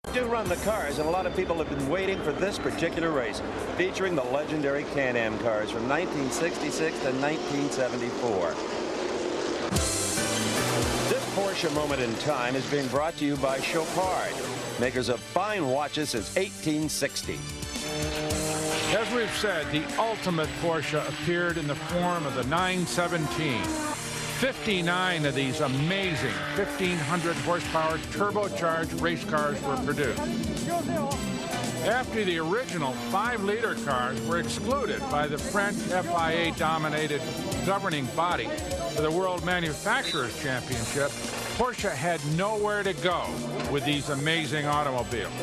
Do run the cars, and a lot of people have been waiting for this particular race, featuring the legendary Can-Am cars from 1966 to 1974. This Porsche moment in time is being brought to you by Chopard, makers of fine watches since 1860. As we've said, the ultimate Porsche appeared in the form of the 917. 59 of these amazing 1,500 horsepower turbocharged race cars were produced. After the original 5-liter cars were excluded by the French FIA-dominated governing body for the World Manufacturers Championship, Porsche had nowhere to go with these amazing automobiles.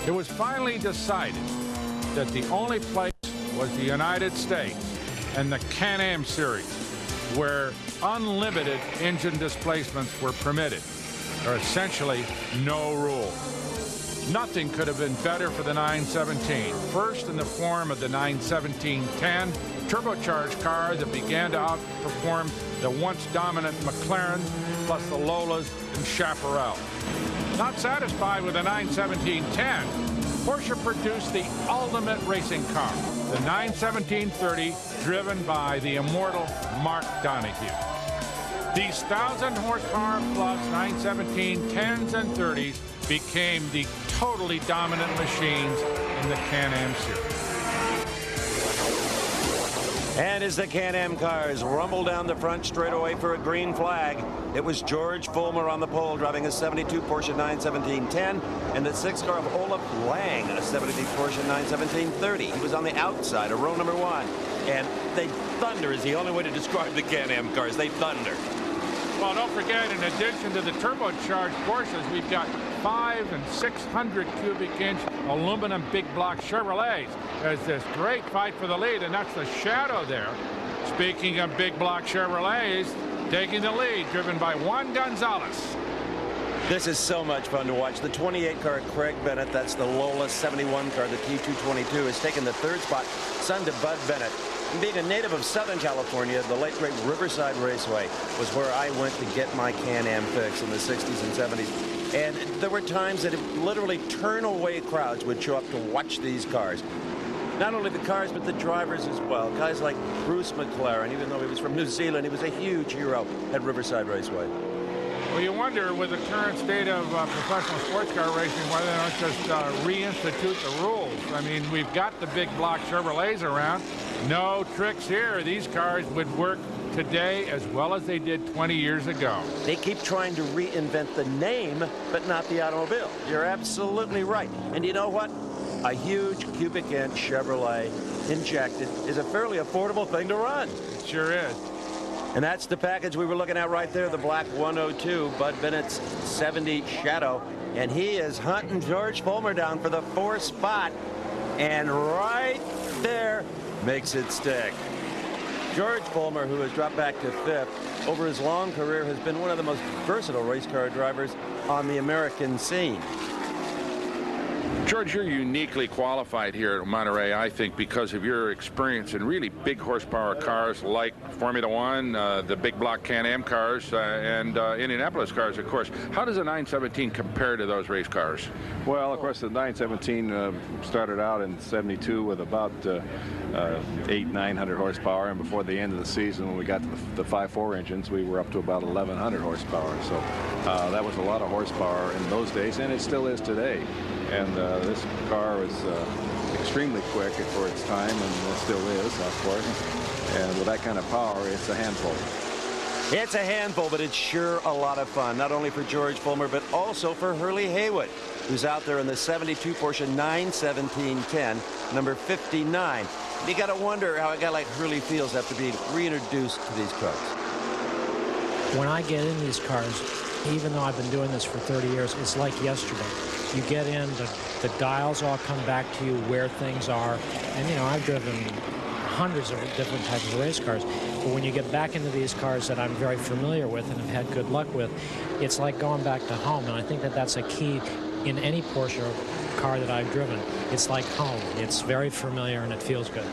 It was finally decided that the only place was the United States and the Can-Am series, where unlimited engine displacements were permitted. There are essentially no rules. Nothing could have been better for the 917. First in the form of the 917-10, turbocharged car that began to outperform the once dominant McLaren, plus the Lolas and Chaparral. Not satisfied with the 917-10, Porsche produced the ultimate racing car, the 917-30, driven by the immortal Mark Donohue. These 1,000 horsepower plus 917-10s and 30s became the totally dominant machines in the Can-Am series. And as the Can-Am cars rumble down the front straightaway for a green flag, it was George Fulmer on the pole driving a 72 Porsche 917-10 and the 6th car of Olaf Lang, a 73 Porsche 917-30. He was on the outside of row number 1. And they thunder is the only way to describe the Can-Am cars. They thunder. Well, don't forget, in addition to the turbocharged Porsches, we've got 500 and 600 cubic inch aluminum big block Chevrolets. There's this great fight for the lead, and that's the shadow there. Speaking of big block Chevrolets, taking the lead, driven by Juan Gonzalez. This is so much fun to watch. The 28 car Craig Bennett, that's the Lola 71 car, the T222, has taken the 3rd spot, son to Bud Bennett. Being a native of Southern California, the late great Riverside Raceway was where I went to get my Can-Am fix in the 60s and 70s. And there were times that literally turn-away crowds would show up to watch these cars. Not only the cars, but the drivers as well. Guys like Bruce McLaren, even though he was from New Zealand, he was a huge hero at Riverside Raceway. Well, you wonder, with the current state of professional sports car racing, why they don't just reinstitute the rules. I mean, we've got the big block Chevrolets around. No tricks here. These cars would work today as well as they did 20 years ago. They keep trying to reinvent the name, but not the automobile. You're absolutely right. And you know what? A huge cubic inch Chevrolet injected is a fairly affordable thing to run. It sure is. And that's the package we were looking at right there, the black 102, Bud Bennett's 70 Shadow. And he is hunting George Fulmer down for the 4th spot. And right there makes it stick. George Fulmer, who has dropped back to 5th, over his long career has been one of the most versatile race car drivers on the American scene. George, you're uniquely qualified here at Monterey, I think, because of your experience in really big horsepower cars like Formula One, the big block Can-Am cars, and Indianapolis cars, of course. How does a 917 compare to those race cars? Well, of course, the 917 started out in '72 with about 800-900 horsepower, and before the end of the season, when we got to the 5.4 engines, we were up to about 1,100 horsepower. So that was a lot of horsepower in those days, and it still is today. And this car was extremely quick for its time, and it still is, of course. And with that kind of power, it's a handful. It's a handful, but it's sure a lot of fun, not only for George Fulmer, but also for Hurley Haywood, who's out there in the 72 Porsche 917-10, number 59. You got to wonder how a guy like Hurley feels after being reintroduced to these cars. When I get in these cars, even though I've been doing this for 30 years, it's like yesterday. You get in, the dials all come back to you where things are. And, you know, I've driven hundreds of different types of race cars. But when you get back into these cars that I'm very familiar with and have had good luck with, it's like going back to home. And I think that that's a key in any Porsche car that I've driven. It's like home. It's very familiar and it feels good.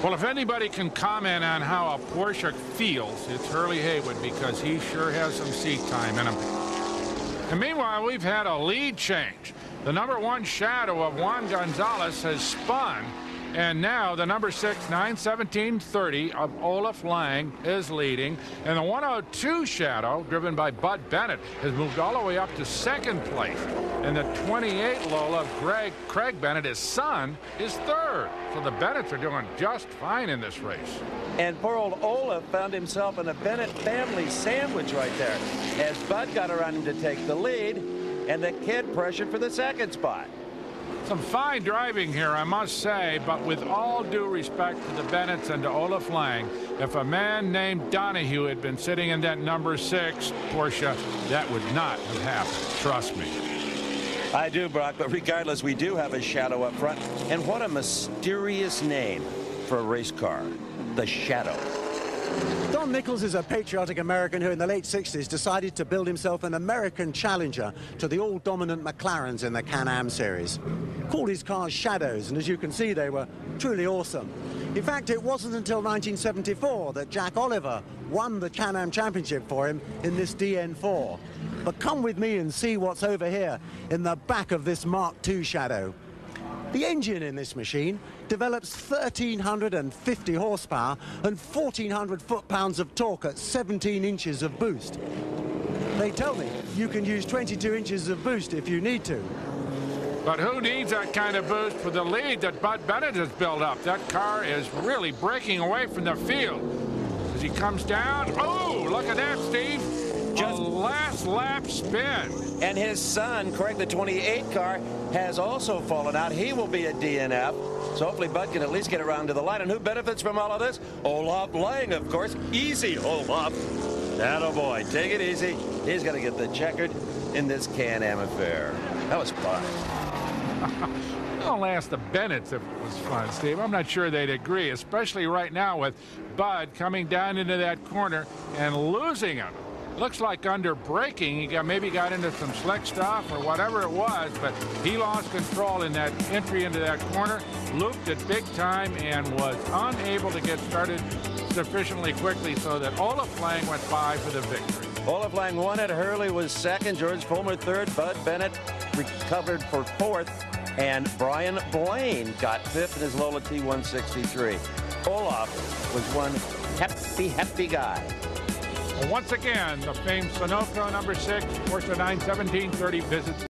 Well, if anybody can comment on how a Porsche feels, it's Hurley Haywood, because he sure has some seat time in him. And meanwhile, we've had a lead change. The number 1 Shadow of Juan Gonzalez has spun, and now the number 6 91730 of Olaf Lang is leading, and the 102 Shadow, driven by Bud Bennett, has moved all the way up to 2nd place. And the 28 Lola of Craig Bennett, his son, is 3rd. So the Bennetts are doing just fine in this race. And poor old Olaf found himself in a Bennett family sandwich right there, as Bud got around him to take the lead, and the kid pressured for the 2nd spot. Some fine driving here, I must say, but with all due respect to the Bennetts and to Olaf Lang, if a man named Donahue had been sitting in that number 6 Porsche, that would not have happened. Trust me. I do, Brock, but regardless, we do have a Shadow up front. And what a mysterious name for a race car, the Shadow. Don Nichols is a patriotic American who in the late 60s decided to build himself an American challenger to the all-dominant McLarens in the Can-Am series. Called his cars Shadows, and as you can see, they were truly awesome. In fact, it wasn't until 1974 that Jack Oliver won the Can-Am championship for him in this DN4. But come with me and see what's over here in the back of this Mark II Shadow. The engine in this machine develops 1,350 horsepower and 1,400 foot-pounds of torque at 17 inches of boost. They tell me you can use 22 inches of boost if you need to. But who needs that kind of boost for the lead that Bud Bennett has built up? That car is really breaking away from the field. As he comes down, oh, look at that, Steve. Just a last lap spin. And his son, Craig, the 28 car, has also fallen out. He will be a DNF. So hopefully Bud can at least get around to the line. And who benefits from all of this? Olaf Lang, of course. Easy, Olaf. Attaboy. Take it easy. He's going to get the checkered in this Can-Am affair. That was fun. I'll ask the Bennetts if it was fun, Steve. I'm not sure they'd agree, especially right now with Bud coming down into that corner and losing him. Looks like under braking, he maybe got into some slick stuff or whatever it was, but he lost control in that entry into that corner, looped it big time, and was unable to get started sufficiently quickly so that Olaf Lang went by for the victory. Olaf Lang won it. Hurley was 2nd. George Fulmer 3rd. Bud Bennett recovered for 4th. And Brian Blaine got 5th in his Lola T163. Olaf was one happy guy. Well, once again, the famed Sunoco number 6 Porsche 91730 visits